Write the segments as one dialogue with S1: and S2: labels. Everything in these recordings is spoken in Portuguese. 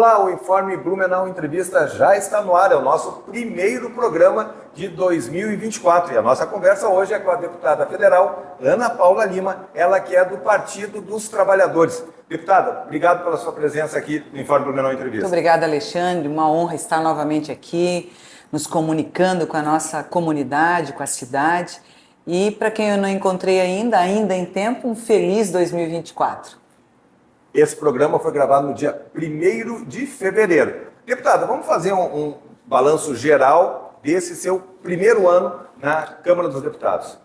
S1: Olá, o Informe Blumenau Entrevista já está no ar, é o nosso primeiro programa de 2024 e a nossa conversa hoje é com a deputada federal Ana Paula Lima, ela que é do Partido dos Trabalhadores. Deputada, obrigado pela sua presença aqui no Informe Blumenau Entrevista.
S2: Muito obrigada, Alexandre, uma honra estar novamente aqui, nos comunicando com a nossa comunidade, com a cidade e para quem eu não encontrei ainda em tempo, um feliz 2024.
S1: Esse programa foi gravado no dia 1º de fevereiro. Deputada, vamos fazer um balanço geral desse seu primeiro ano na Câmara dos Deputados.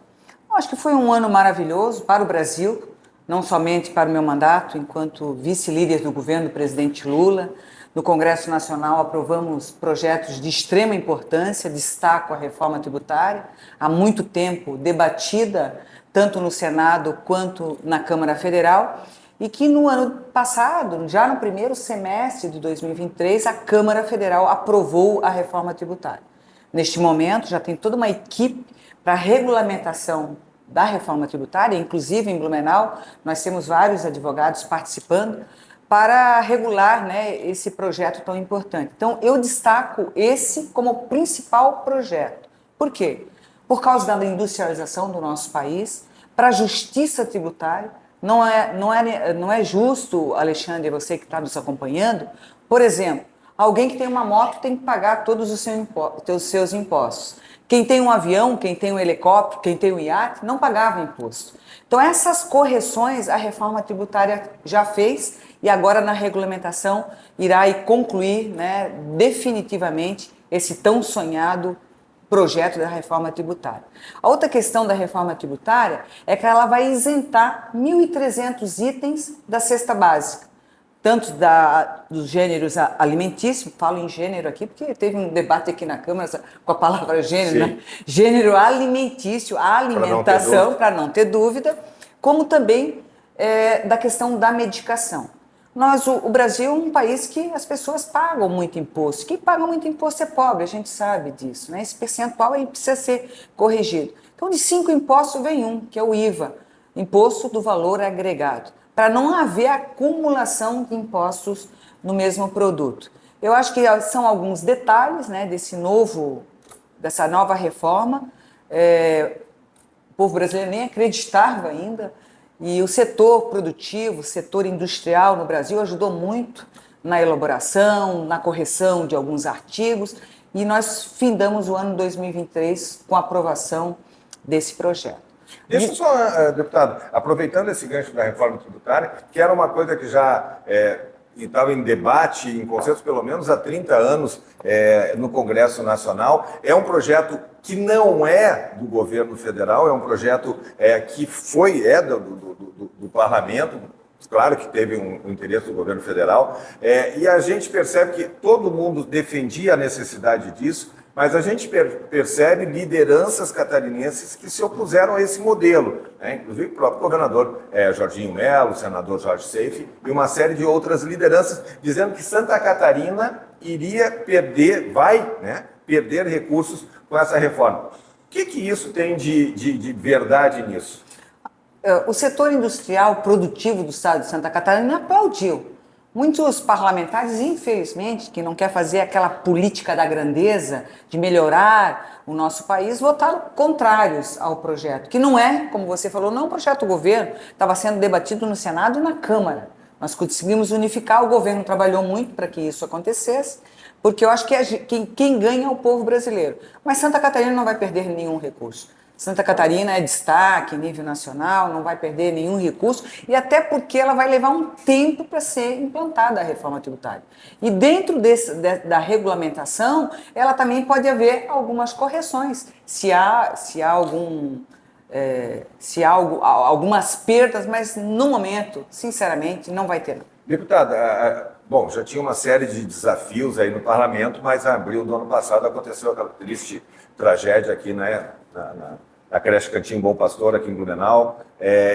S2: Acho que foi um ano maravilhoso para o Brasil, não somente para o meu mandato enquanto vice-líder do governo do presidente Lula. No Congresso Nacional aprovamos projetos de extrema importância, destaco a reforma tributária, há muito tempo debatida, tanto no Senado quanto na Câmara Federal, e que no ano passado, já no primeiro semestre de 2023, a Câmara Federal aprovou a reforma tributária. Neste momento, já tem toda uma equipe para regulamentação da reforma tributária, inclusive em Blumenau, nós temos vários advogados participando para regular, esse projeto tão importante. Então, eu destaco esse como principal projeto. Por quê? Por causa da industrialização do nosso país, para a justiça tributária. Não é justo, Alexandre, você que está nos acompanhando, por exemplo, alguém que tem uma moto tem que pagar todos os seus impostos. Quem tem um avião, quem tem um helicóptero, quem tem um iate, não pagava imposto. Então essas correções a reforma tributária já fez e agora na regulamentação irá concluir, definitivamente esse tão sonhado projeto da reforma tributária. A outra questão da reforma tributária é que ela vai isentar 1.300 itens da cesta básica, tanto dos gêneros alimentícios, falo em gênero aqui porque teve um debate aqui na Câmara com a palavra gênero, né? Gênero alimentício, a alimentação, para não ter dúvida, como também da questão da medicação. O Brasil é um país que as pessoas pagam muito imposto. Quem paga muito imposto é pobre, a gente sabe disso, né? Esse percentual ele precisa ser corrigido. Então, de 5 impostos vem um, que é o IVA, Imposto do Valor Agregado, para não haver acumulação de impostos no mesmo produto. Eu acho que são alguns detalhes, dessa nova reforma. O povo brasileiro nem acreditava ainda. E o setor produtivo, o setor industrial no Brasil ajudou muito na elaboração, na correção de alguns artigos e nós findamos o ano 2023 com a aprovação desse projeto.
S1: Deixa eu só, deputado, aproveitando esse gancho da reforma tributária, que era uma coisa que já estava em debate, em consenso pelo menos há 30 anos no Congresso Nacional, é um projeto que não é do governo federal, é um projeto que do parlamento, claro que teve um interesse do governo federal, e a gente percebe que todo mundo defendia a necessidade disso, mas a gente percebe lideranças catarinenses que se opuseram a esse modelo, inclusive o próprio governador Jorginho Melo, o senador Jorge Seife e uma série de outras lideranças, dizendo que Santa Catarina vai perder recursos com essa reforma. O que isso tem de verdade nisso?
S2: O setor industrial produtivo do estado de Santa Catarina aplaudiu. Muitos parlamentares, infelizmente, que não querem fazer aquela política da grandeza, de melhorar o nosso país, votaram contrários ao projeto, que não é, como você falou, não é um projeto do governo, estava sendo debatido no Senado e na Câmara. Nós conseguimos unificar, o governo trabalhou muito para que isso acontecesse, porque eu acho que quem ganha é o povo brasileiro. Mas Santa Catarina não vai perder nenhum recurso. Santa Catarina é destaque em nível nacional, não vai perder nenhum recurso, e até porque ela vai levar um tempo para ser implantada a reforma tributária. E dentro da regulamentação, ela também pode haver algumas correções, se há algumas perdas, mas no momento, sinceramente, não vai ter.
S1: Deputada, já tinha uma série de desafios aí no parlamento, mas em abril do ano passado aconteceu aquela triste tragédia aqui, na creche Cantinho Bom Pastor, aqui em Blumenau,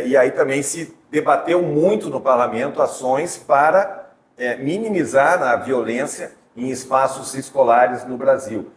S1: e aí também se debateu muito no parlamento ações para minimizar a violência em espaços escolares no Brasil.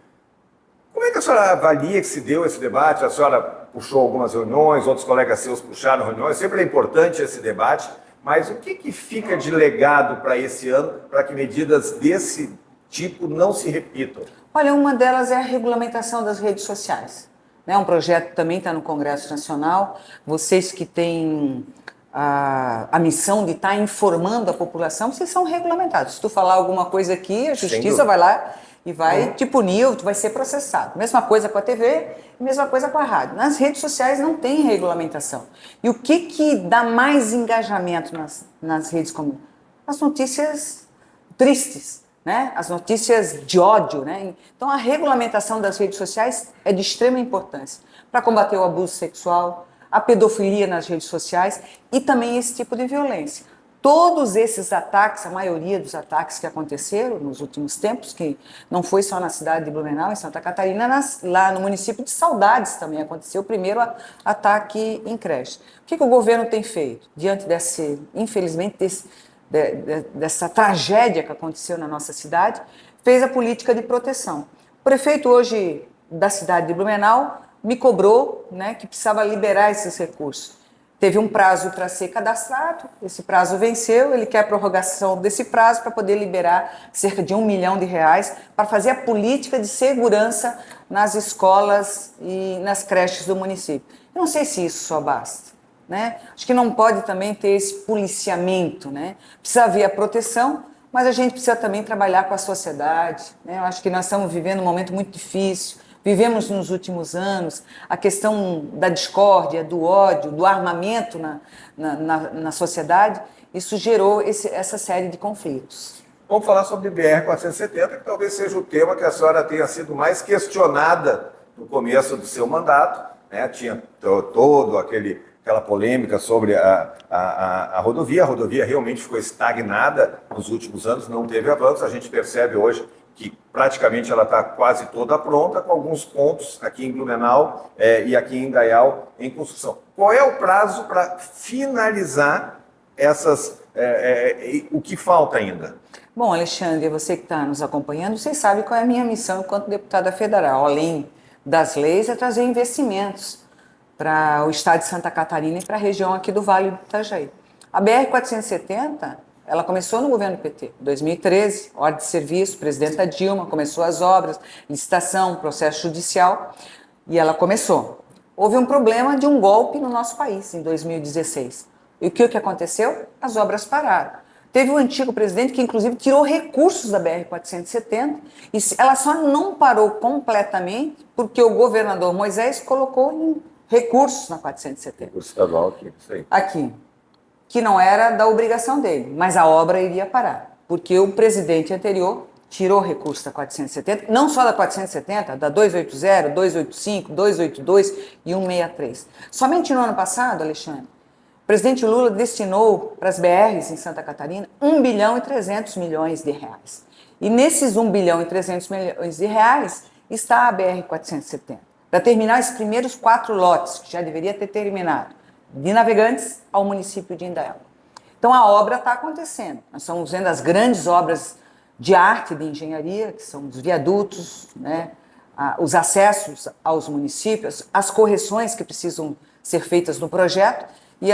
S1: Como é que a senhora avalia que se deu esse debate? A senhora puxou algumas reuniões, outros colegas seus puxaram reuniões, sempre é importante esse debate, Mas o que fica de legado para esse ano, para que medidas desse tipo não se repitam?
S2: Olha, uma delas é a regulamentação das redes sociais. Um projeto que também está no Congresso Nacional. Vocês que têm a missão de estar informando a população, vocês são regulamentados. Se tu falar alguma coisa aqui, a justiça vai lá e vai te punir, ou tu vai ser processado. Mesma coisa com a TV, mesma coisa com a rádio. Nas redes sociais não tem regulamentação. E o que dá mais engajamento nas redes comuns? As notícias tristes, né? As notícias de ódio, né? Então a regulamentação das redes sociais é de extrema importância para combater o abuso sexual, a pedofilia nas redes sociais e também esse tipo de violência. Todos esses ataques, a maioria dos ataques que aconteceram nos últimos tempos, que não foi só na cidade de Blumenau, em Santa Catarina, lá no município de Saudades também aconteceu o primeiro ataque em creche. O que o governo tem feito diante infelizmente, dessa tragédia que aconteceu na nossa cidade? Fez a política de proteção. O prefeito hoje da cidade de Blumenau me cobrou, né, que precisava liberar esses recursos. Teve um prazo para ser cadastrado, esse prazo venceu, ele quer a prorrogação desse prazo para poder liberar cerca de R$1 milhão para fazer a política de segurança nas escolas e nas creches do município. Eu não sei se isso só basta, né? Acho que não pode também ter esse policiamento, né? Precisa haver a proteção, mas a gente precisa também trabalhar com a sociedade, né? Eu acho que nós estamos vivendo um momento muito difícil. Vivemos nos últimos anos a questão da discórdia, do ódio, do armamento na sociedade. Isso gerou essa série de conflitos.
S1: Vamos falar sobre BR-470, que talvez seja o tema que a senhora tenha sido mais questionada no começo do seu mandato, né? Tinha todo aquela polêmica sobre a rodovia. A rodovia realmente ficou estagnada nos últimos anos, não teve avanço. A gente percebe hoje que praticamente ela está quase toda pronta, com alguns pontos aqui em Blumenau e aqui em Indaial em construção. Qual é o prazo para finalizar o que falta ainda?
S2: Bom, Alexandre, você que está nos acompanhando, você sabe qual é a minha missão enquanto deputada federal. Além das leis, é trazer investimentos para o estado de Santa Catarina e para a região aqui do Vale do Itajaí. A BR-470... ela começou no governo PT, em 2013, ordem de serviço, presidenta Dilma, começou as obras, licitação, processo judicial, e ela começou. Houve um problema de um golpe no nosso país, em 2016. E o que aconteceu? As obras pararam. Teve um antigo presidente que, inclusive, tirou recursos da BR-470, e ela só não parou completamente porque o governador Moisés colocou recursos na 470.
S1: Recurso estadual aqui, isso aí.
S2: Aqui. Que não era da obrigação dele, mas a obra iria parar, porque o presidente anterior tirou recurso da 470, não só da 470, da 280, 285, 282 e 163. Somente no ano passado, Alexandre, o presidente Lula destinou para as BRs em Santa Catarina 1 bilhão e 300 milhões de reais. E nesses 1 bilhão e 300 milhões de reais está a BR-470, para terminar esses primeiros 4 lotes, que já deveria ter terminado, de Navegantes ao município de Indaial. Então a obra está acontecendo. Nós estamos vendo as grandes obras de arte, de engenharia, que são os viadutos, né, os acessos aos municípios, as correções que precisam ser feitas no projeto, e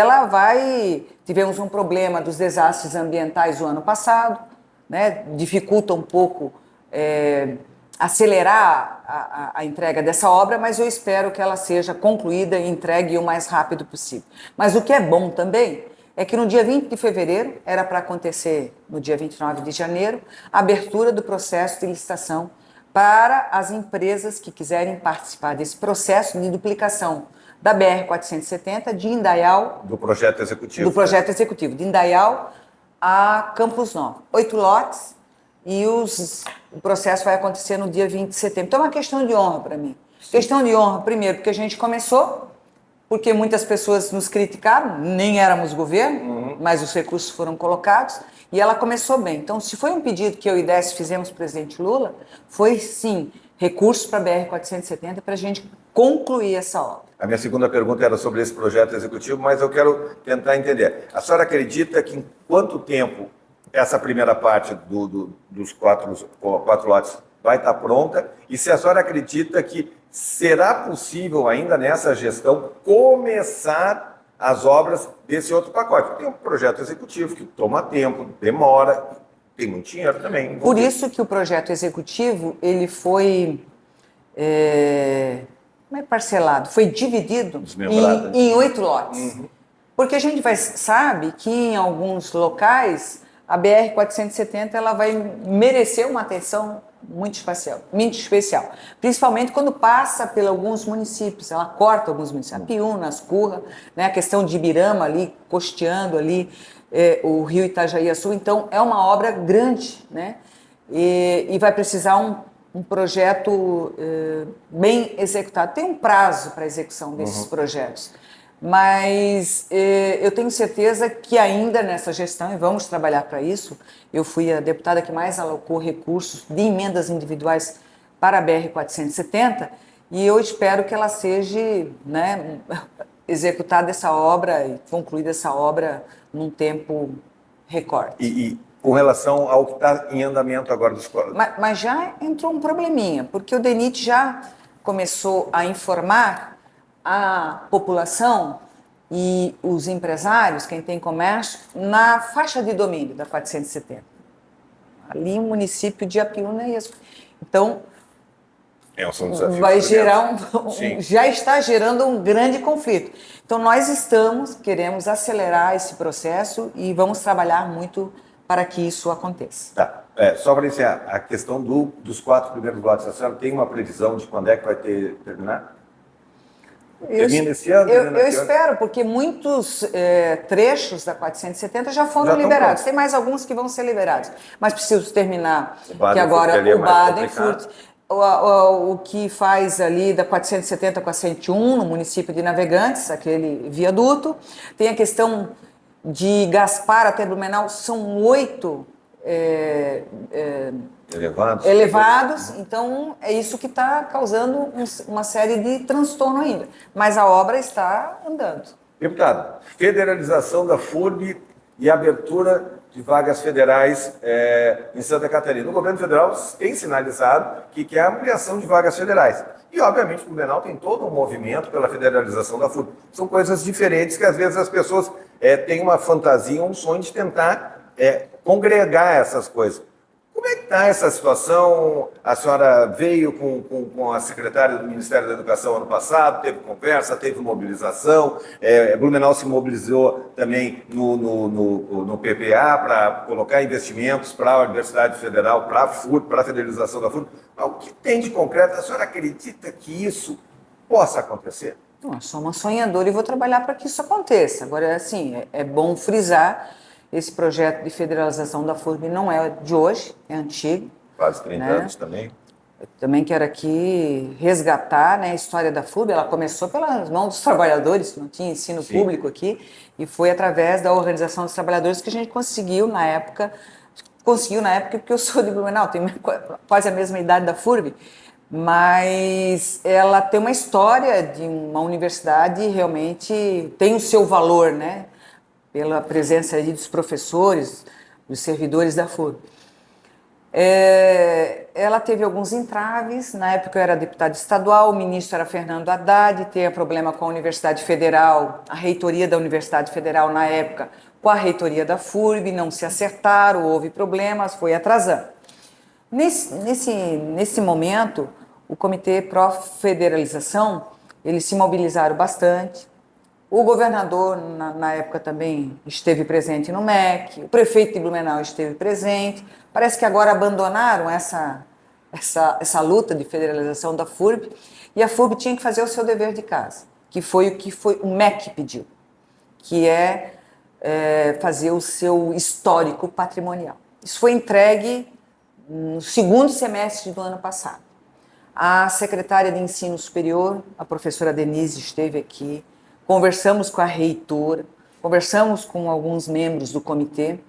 S2: tivemos um problema dos desastres ambientais o ano passado, né, dificulta um pouco acelerar a entrega dessa obra, mas eu espero que ela seja concluída e entregue o mais rápido possível. Mas o que é bom também é que no dia 20 de fevereiro, era para acontecer no dia 29 de janeiro, a abertura do processo de licitação para as empresas que quiserem participar desse processo de duplicação da BR-470 de Indaial...
S1: Do projeto executivo.
S2: Do projeto executivo, de Indaial a Campos Novos. 8 lotes, e o processo vai acontecer no dia 20 de setembro. Então é uma questão de honra para mim. Sim. Questão de honra, primeiro, porque a gente começou, porque muitas pessoas nos criticaram, nem éramos governo, mas os recursos foram colocados, e ela começou bem. Então, se foi um pedido que eu e Décio fizemos para o presidente Lula, foi sim, recursos para a BR-470 para a gente concluir essa obra.
S1: A minha segunda pergunta era sobre esse projeto executivo, mas eu quero tentar entender. A senhora acredita que em quanto tempo essa primeira parte dos 4 lotes vai estar pronta? E se a senhora acredita que será possível ainda nessa gestão começar as obras desse outro pacote. Tem um projeto executivo que toma tempo, demora, tem muito dinheiro também.
S2: Por isso que o projeto executivo ele foi como é parcelado? Foi dividido em 8 lotes.
S1: Uhum.
S2: Porque a gente sabe que em alguns locais a BR-470 ela vai merecer uma atenção muito especial. Principalmente quando passa por alguns municípios, ela corta alguns municípios, a Piúna, Ascurra, né, a questão de Ibirama ali, costeando ali o rio Itajaí-Açu. Então é uma obra grande, né? E vai precisar um projeto bem executado. Tem um prazo para a execução desses projetos, mas eu tenho certeza que ainda nessa gestão, e vamos trabalhar para isso, eu fui a deputada que mais alocou recursos de emendas individuais para a BR-470 e eu espero que ela seja, né, executada essa obra e concluída essa obra num tempo recorde.
S1: E com relação ao que está em andamento agora dos colégios?
S2: Mas já entrou um probleminha, porque o DENIT já começou a informar a população e os empresários, quem tem comércio, na faixa de domínio da 470. Ali no município de Apiúna e Ascurra. Então, vai gerar já está gerando um grande conflito. Então, nós queremos acelerar esse processo e vamos trabalhar muito para que isso aconteça.
S1: Tá. Só para iniciar, a questão dos 4 primeiros lotes, a senhora tem uma previsão de quando é que vai terminar? Termina esse ano?
S2: Eu espero, porque muitos trechos da 470 já foram liberados. Tem mais alguns que vão ser liberados. Mas preciso terminar, que agora o Baden-Furt, o que faz ali da 470 com a 101, no município de Navegantes, aquele viaduto. Tem a questão de Gaspar até Blumenau, são 8 elevados, então é isso que está causando uma série de transtorno ainda. Mas a obra está andando.
S1: Deputado, federalização da FURB e abertura de vagas federais em Santa Catarina. O governo federal tem sinalizado que quer ampliação de vagas federais. E, obviamente, o Blumenau tem todo um movimento pela federalização da FURB. São coisas diferentes que, às vezes, as pessoas têm uma fantasia, um sonho de tentar congregar essas coisas. Como é que está essa situação? A senhora veio com a secretária do Ministério da Educação ano passado, teve conversa, teve mobilização, Blumenau se mobilizou também no PPA para colocar investimentos para a Universidade Federal, para a FURB, para a federalização da FURB. Mas o que tem de concreto? A senhora acredita que isso possa acontecer?
S2: Eu sou uma sonhadora e vou trabalhar para que isso aconteça. Agora, assim, é bom frisar. Esse projeto de federalização da FURB não é de hoje, é antigo.
S1: Quase 30 anos também.
S2: Eu também quero aqui resgatar, né, a história da FURB. Ela começou pelas mãos dos trabalhadores, que não tinha ensino público aqui, e foi através da Organização dos Trabalhadores que a gente conseguiu na época porque eu sou de Blumenau, tenho quase a mesma idade da FURB, mas ela tem uma história de uma universidade, realmente tem o seu valor, né? Pela presença aí dos professores, dos servidores da FURB. Ela teve alguns entraves, na época eu era deputada estadual, o ministro era Fernando Haddad, teve problema com a Universidade Federal, a reitoria da Universidade Federal na época, com a reitoria da FURB, não se acertaram, houve problemas, foi atrasando. Nesse momento, o Comitê Pró-Federalização, eles se mobilizaram bastante. O governador, na época, também esteve presente no MEC, o prefeito de Blumenau esteve presente. Parece que agora abandonaram essa luta de federalização da FURB, e a FURB tinha que fazer o seu dever de casa, que foi o que o MEC pediu, que é fazer o seu histórico patrimonial. Isso foi entregue no segundo semestre do ano passado. A secretária de Ensino Superior, a professora Denise, esteve aqui. Conversamos com a reitora, conversamos com alguns membros do comitê,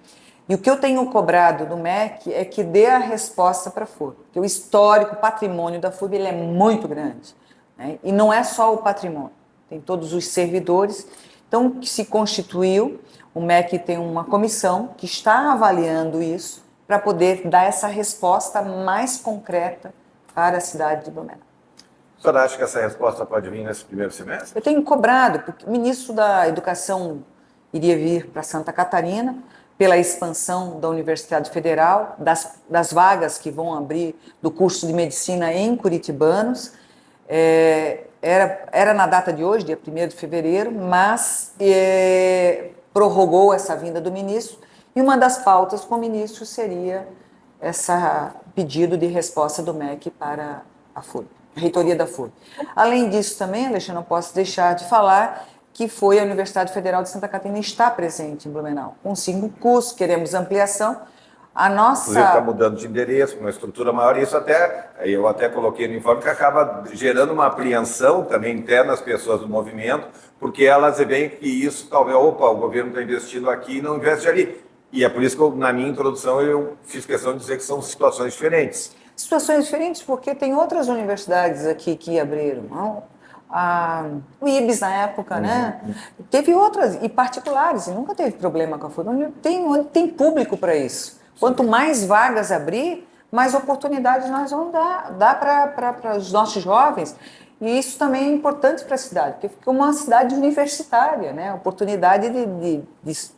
S2: e o que eu tenho cobrado do MEC é que dê a resposta para a FURB, porque o histórico, o patrimônio da FURB ele é muito grande, né? E não é só o patrimônio, tem todos os servidores. Então, que se constituiu, o MEC tem uma comissão que está avaliando isso para poder dar essa resposta mais concreta para a cidade de Blumenau.
S1: senhora acha que essa resposta pode vir nesse primeiro semestre?
S2: Eu tenho cobrado, porque o ministro da Educação iria vir para Santa Catarina, pela expansão da Universidade Federal, das vagas que vão abrir do curso de medicina em curitibanos. Era na data de hoje, dia 1º de fevereiro, mas prorrogou essa vinda do ministro, e uma das pautas com o ministro seria esse pedido de resposta do MEC para a FURB, a reitoria da FURB. Além disso também, Alexandre, não posso deixar de falar que foi a Universidade Federal de Santa Catarina está presente em Blumenau, com 5 cursos, queremos ampliação.
S1: Inclusive está mudando de endereço, com uma estrutura maior, e isso eu até coloquei no informe, que acaba gerando uma apreensão também interna nas pessoas do movimento, porque elas veem que isso talvez, o governo está investindo aqui e não investe ali. E é por isso que na minha introdução eu fiz questão de dizer que são situações diferentes.
S2: Situações diferentes porque tem outras universidades aqui que abriram, não? O IBS na época, né? Teve outras, e particulares, e nunca teve problema com a FURB. Onde tem público para isso. Quanto mais vagas abrir, mais oportunidades nós vamos dar para os nossos jovens. E isso também é importante para a cidade, porque fica uma cidade universitária, né? Oportunidade de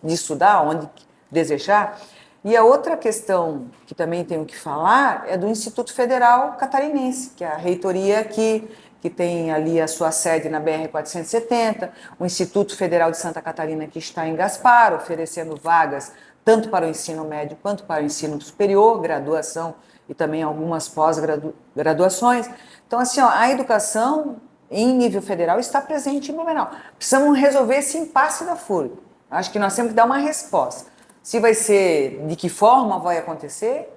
S2: estudar onde desejar. E a outra questão que também tenho que falar é do Instituto Federal Catarinense, que é a reitoria que tem ali a sua sede na BR-470, o Instituto Federal de Santa Catarina, que está em Gaspar, oferecendo vagas tanto para o ensino médio quanto para o ensino superior, graduação e também algumas pós-graduações. Então, assim, a educação em nível federal está presente em Blumenau. Precisamos resolver esse impasse da FURB. Acho que nós temos que dar uma resposta. Se vai ser, de que forma vai acontecer,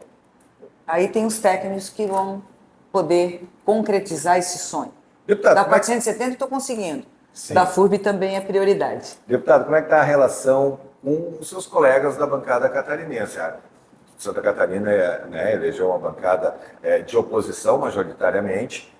S2: aí tem os técnicos que vão poder concretizar esse sonho.
S1: Deputado,
S2: da 470 estou conseguindo. Sim. Da FURB também é prioridade.
S1: Deputado, como é que está a relação com os seus colegas da bancada catarinense? Santa Catarina elegeu uma bancada de oposição majoritariamente.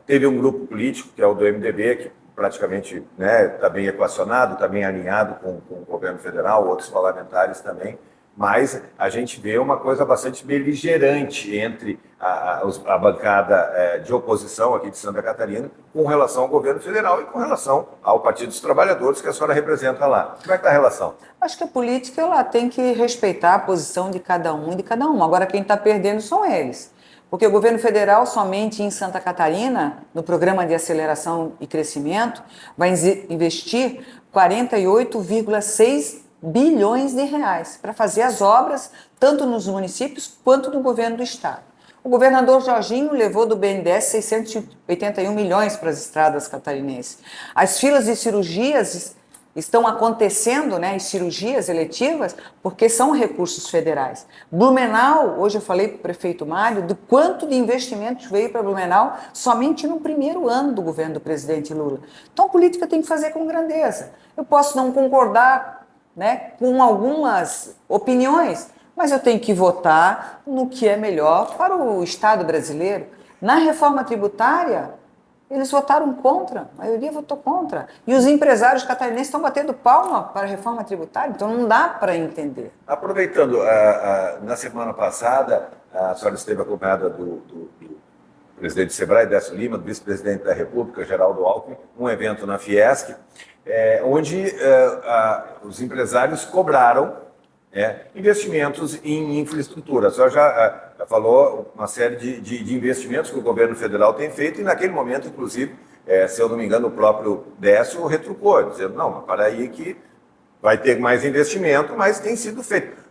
S1: Teve um grupo político, que é o do MDB, que praticamente está bem equacionado, está bem alinhado com o governo federal, outros parlamentares também. Mas a gente vê uma coisa bastante beligerante entre a bancada de oposição aqui de Santa Catarina com relação ao governo federal e com relação ao Partido dos Trabalhadores que a senhora representa lá. Como é que está a relação?
S2: Acho que a política ela tem que respeitar a posição de cada um e de cada uma. Agora quem está perdendo são eles. Porque o governo federal, somente em Santa Catarina, no Programa de Aceleração e Crescimento, vai investir 48,6 bilhões de reais para fazer as obras, tanto nos municípios quanto no governo do estado. O governador Jorginho levou do BNDES 681 milhões para as estradas catarinenses. As filas de cirurgias estão acontecendo, as cirurgias eletivas, porque são recursos federais. Blumenau, hoje eu falei para o prefeito Mário, do quanto de investimentos veio para Blumenau somente no primeiro ano do governo do presidente Lula. Então a política tem que fazer com grandeza. Eu posso não concordar com algumas opiniões, mas eu tenho que votar no que é melhor para o Estado brasileiro. Na reforma tributária, eles votaram contra, a maioria votou contra. E os empresários catarinenses estão batendo palma para a reforma tributária, então não dá para entender.
S1: Aproveitando, na semana passada, a senhora esteve acompanhada do presidente do Sebrae, Décio Lima, do vice-presidente da República, Geraldo Alckmin, um evento na Fiesc, onde os empresários cobraram investimentos em infraestrutura. A senhora já falou uma série de investimentos que o governo federal tem feito e naquele momento, inclusive, se eu não me engano, o próprio Décio retrucou, dizendo, não, para aí que vai ter mais investimento, mas tem sido feito.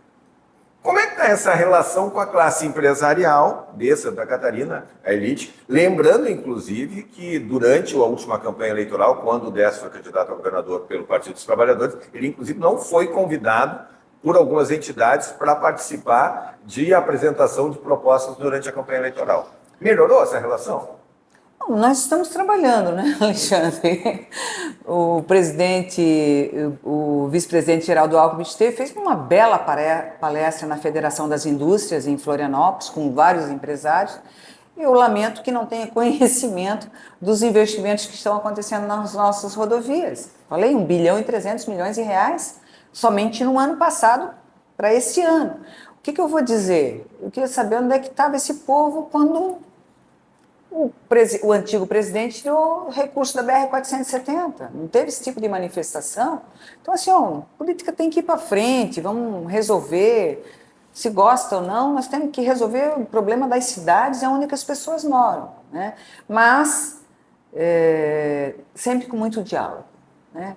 S1: Como é que está essa relação com a classe empresarial de Santa Catarina, a elite? Lembrando, inclusive, que durante a última campanha eleitoral, quando o Décio foi candidato a governador pelo Partido dos Trabalhadores, ele, inclusive, não foi convidado por algumas entidades para participar de apresentação de propostas durante a campanha eleitoral. Melhorou essa relação?
S2: Bom, nós estamos trabalhando, Alexandre? O presidente, o vice-presidente Geraldo Alckmin fez uma bela palestra na Federação das Indústrias em Florianópolis, com vários empresários. Eu lamento que não tenha conhecimento dos investimentos que estão acontecendo nas nossas rodovias. Falei, 1 bilhão e 300 milhões de reais somente no ano passado para esse ano. O que eu vou dizer? Eu queria saber onde é que estava esse povo quando o antigo presidente tirou o recurso da BR-470, não teve esse tipo de manifestação. Então, assim, ó, a política tem que ir para frente, vamos resolver, se gosta ou não, nós temos que resolver o problema das cidades, é onde que as pessoas moram, né? Mas, sempre com muito diálogo, né?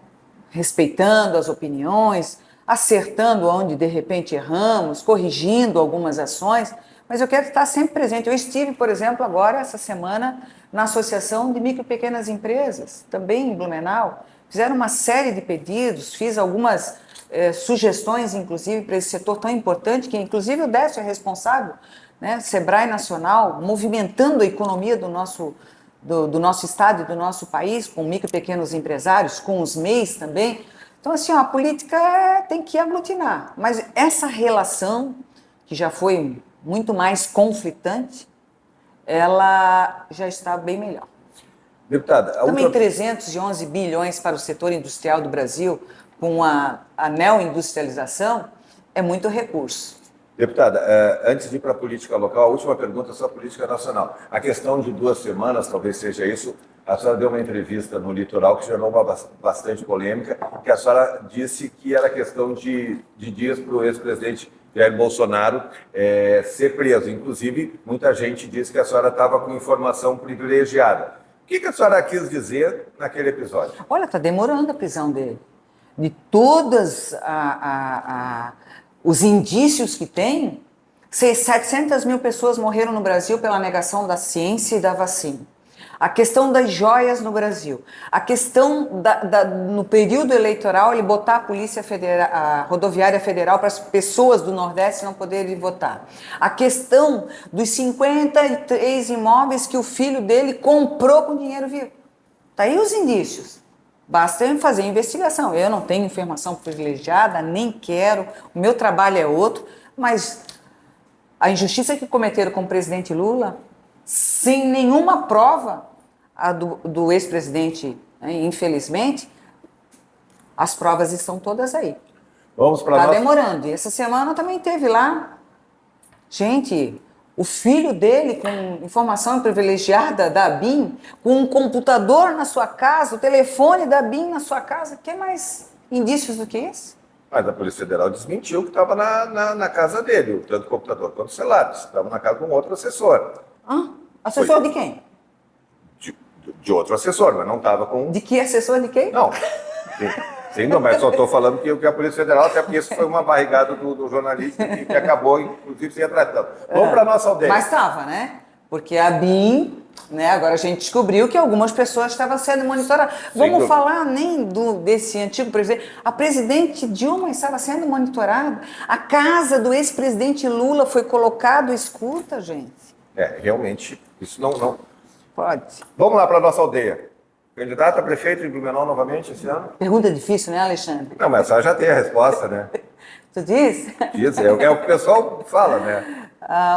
S2: Respeitando as opiniões, acertando onde de repente erramos, corrigindo algumas ações, mas eu quero estar sempre presente. Eu estive, por exemplo, agora, essa semana, na Associação de Micro e Pequenas Empresas, também em Blumenau. Fizeram uma série de pedidos, fiz algumas sugestões, inclusive, para esse setor tão importante, que inclusive o Décio é responsável, né? Sebrae Nacional, movimentando a economia do nosso estado e do nosso país, com micro e pequenos empresários, com os MEIs também. Então, assim, ó, a política tem que aglutinar, mas essa relação, que já foi muito mais conflitante, ela já está bem melhor.
S1: Deputada,
S2: Também 311 bilhões para o setor industrial do Brasil, com a neoindustrialização, é muito recurso.
S1: Deputada, antes de ir para a política local, a última pergunta sobre a política nacional. A questão de 2 semanas, talvez seja isso, a senhora deu uma entrevista no Litoral que gerou bastante polêmica, que a senhora disse que era questão de dias para o ex-presidente Jair Bolsonaro ser preso. Inclusive, muita gente disse que a senhora estava com informação privilegiada. O que a senhora quis dizer naquele episódio?
S2: Olha, está demorando a prisão dele. De todos os indícios que tem, 700 mil pessoas morreram no Brasil pela negação da ciência e da vacina. A questão das joias no Brasil. A questão, no período eleitoral, ele botar a Polícia Federal, a Rodoviária Federal para as pessoas do Nordeste não poderem votar. A questão dos 53 imóveis que o filho dele comprou com dinheiro vivo. Está aí os indícios. Basta fazer investigação. Eu não tenho informação privilegiada, nem quero, o meu trabalho é outro, mas a injustiça que cometeram com o presidente Lula, sem nenhuma prova do ex-presidente, né, infelizmente, as provas estão todas aí.
S1: Vamos para
S2: Está demorando. E essa semana também teve lá, gente, o filho dele com informação privilegiada da ABIN, com um computador na sua casa, o telefone da ABIN na sua casa. Que mais indícios do que esse?
S1: Mas a Polícia Federal desmentiu que estava na casa dele, tanto o computador quanto o celular. Estava na casa de um outro assessor.
S2: Assessor de quem?
S1: De outro assessor, mas não estava com...
S2: De que assessor de quem?
S1: Não. Sim, não, mas só estou falando que a Polícia Federal, até porque isso foi uma barrigada do jornalista que acabou, inclusive, se retratando. Vamos para a nossa aldeia.
S2: Mas estava, né? Porque a BIM, né, agora a gente descobriu que algumas pessoas estavam sendo monitoradas. Vamos falar nem desse antigo presidente. A presidente Dilma estava sendo monitorada. A casa do ex-presidente Lula foi colocado escuta, gente.
S1: Realmente, isso não...
S2: Pode.
S1: Vamos lá para a nossa aldeia. Candidato a prefeito de Blumenau novamente esse ano?
S2: Pergunta difícil, né, Alexandre?
S1: Não, mas a senhora já tem a resposta, né?
S2: Tu disse?
S1: Diz, é o que o pessoal fala, né?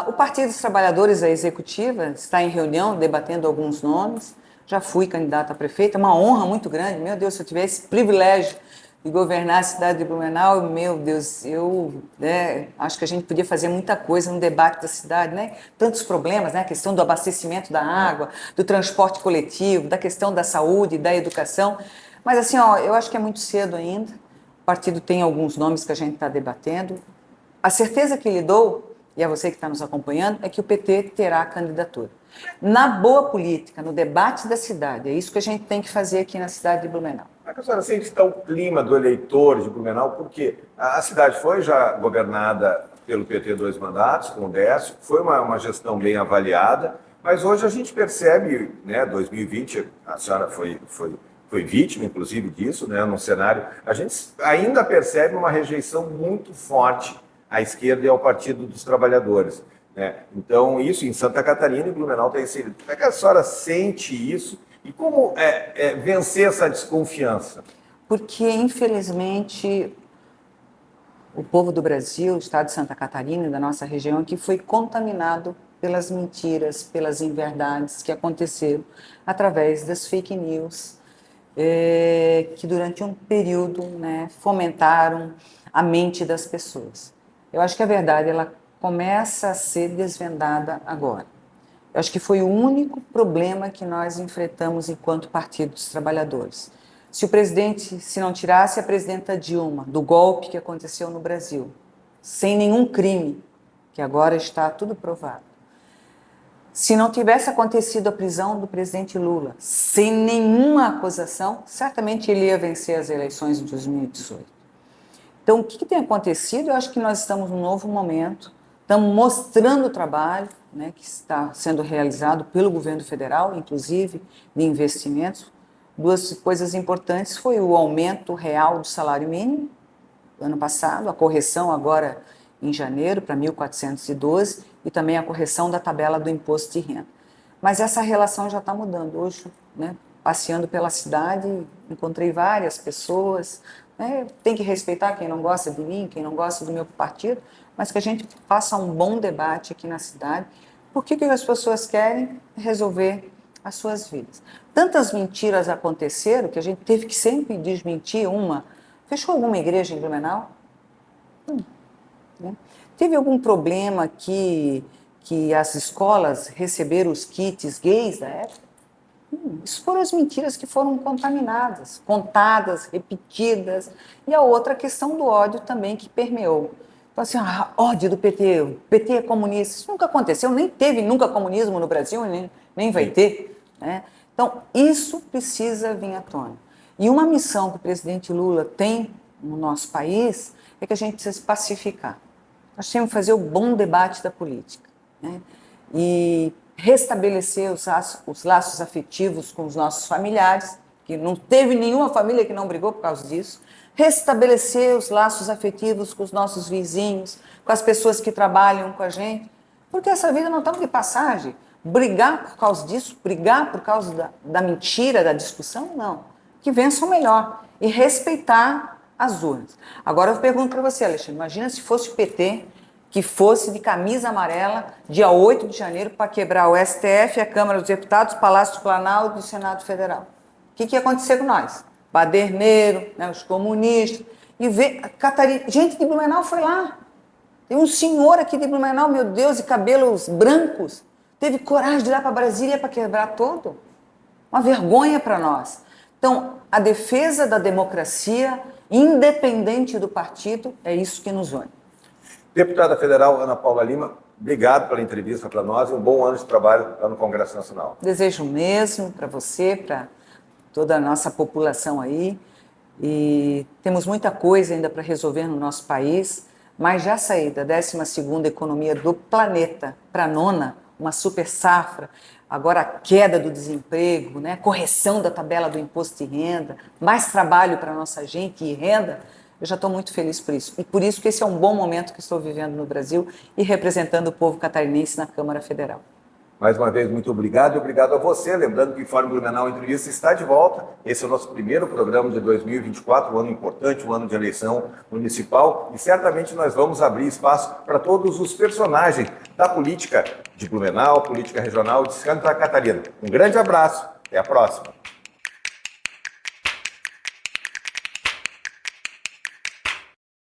S2: O Partido dos Trabalhadores, a executiva, está em reunião, debatendo alguns nomes. Já fui candidata a prefeita, uma honra muito grande. Meu Deus, se eu tivesse esse privilégio de governar a cidade de Blumenau, meu Deus, eu acho que a gente podia fazer muita coisa no debate da cidade, né? Tantos problemas, né? A questão do abastecimento da água, do transporte coletivo, da questão da saúde, da educação. Mas assim, eu acho que é muito cedo ainda. O partido tem alguns nomes que a gente está debatendo. A certeza que lhe dou, e é você que está nos acompanhando, é que o PT terá a candidatura. Na boa política, no debate da cidade, é isso que a gente tem que fazer aqui na cidade de Blumenau.
S1: A senhora sente que está o clima do eleitor de Blumenau, porque a cidade foi já governada pelo PT 2 mandatos, com o Décio, foi uma gestão bem avaliada, mas hoje a gente percebe, né, 2020, a senhora foi vítima, inclusive, disso, né, num cenário, a gente ainda percebe uma rejeição muito forte à esquerda e ao Partido dos Trabalhadores. Né? Então, isso em Santa Catarina e Blumenau tem sido. Como é que a senhora sente isso e como vencer essa desconfiança?
S2: Porque, infelizmente, o povo do Brasil, o estado de Santa Catarina e da nossa região aqui foi contaminado pelas mentiras, pelas inverdades que aconteceram através das fake news, que durante um período, né, fomentaram a mente das pessoas. Eu acho que a verdade ela começa a ser desvendada agora. Eu acho que foi o único problema que nós enfrentamos enquanto Partido dos Trabalhadores. Se não tirasse a presidenta Dilma do golpe que aconteceu no Brasil, sem nenhum crime, que agora está tudo provado, se não tivesse acontecido a prisão do presidente Lula, sem nenhuma acusação, certamente ele ia vencer as eleições de 2018. Então, o que tem acontecido? Eu acho que nós estamos num novo momento, estamos mostrando o trabalho, né, que está sendo realizado pelo governo federal, inclusive de investimentos. Duas coisas importantes foi o aumento real do salário mínimo, ano passado, a correção agora em janeiro para 1.412 e também a correção da tabela do imposto de renda. Mas essa relação já está mudando. Hoje, né, passeando pela cidade, encontrei várias pessoas, né, tem que respeitar quem não gosta de mim, quem não gosta do meu partido, mas que a gente faça um bom debate aqui na cidade. Por que as pessoas querem resolver as suas vidas? Tantas mentiras aconteceram que a gente teve que sempre desmentir uma. Fechou alguma igreja em Blumenau? Né? Teve algum problema que as escolas receberam os kits gays da época? Isso foram as mentiras que foram contaminadas, contadas, repetidas. E a outra questão do ódio também que permeou. Então, assim, ódio do PT, o PT é comunista. Isso nunca aconteceu, nem teve nunca comunismo no Brasil, nem vai ter. Né? Então, isso precisa vir à tona. E uma missão que o presidente Lula tem no nosso país é que a gente precisa se pacificar. Nós temos que fazer o bom debate da política, né? E restabelecer os laços afetivos com os nossos familiares, que não teve nenhuma família que não brigou por causa disso, restabelecer os laços afetivos com os nossos vizinhos, com as pessoas que trabalham com a gente, porque essa vida não está de passagem. Brigar por causa disso, brigar por causa da mentira, da discussão, não. Que vença o melhor e respeitar as urnas. Agora eu pergunto para você, Alexandre, imagina se fosse o PT que fosse de camisa amarela, dia 8 de janeiro, para quebrar o STF, a Câmara dos Deputados, o Palácio do Planalto e o Senado Federal. O que ia acontecer com nós? Baderneiro, né, os comunistas, e ver, gente de Blumenau foi lá. Tem um senhor aqui de Blumenau, meu Deus, de cabelos brancos, teve coragem de ir lá para Brasília para quebrar todo. Uma vergonha para nós. Então, a defesa da democracia, independente do partido, é isso que nos une.
S1: Deputada Federal Ana Paula Lima, obrigado pela entrevista para nós e um bom ano de trabalho lá no Congresso Nacional.
S2: Desejo o mesmo para você, para toda a nossa população aí. E temos muita coisa ainda para resolver no nosso país, mas já sair da 12ª economia do planeta para a 9ª, uma super safra, agora a queda do desemprego, né? Correção da tabela do imposto de renda, mais trabalho para a nossa gente e renda, eu já estou muito feliz por isso. E por isso que esse é um bom momento que estou vivendo no Brasil e representando o povo catarinense na Câmara Federal.
S1: Mais uma vez, muito obrigado e obrigado a você. Lembrando que o Fórum Blumenau Entrevista está de volta. Esse é o nosso primeiro programa de 2024, um ano importante, um ano de eleição municipal. E certamente nós vamos abrir espaço para todos os personagens da política de Blumenau, política regional de Santa Catarina. Um grande abraço, até a próxima.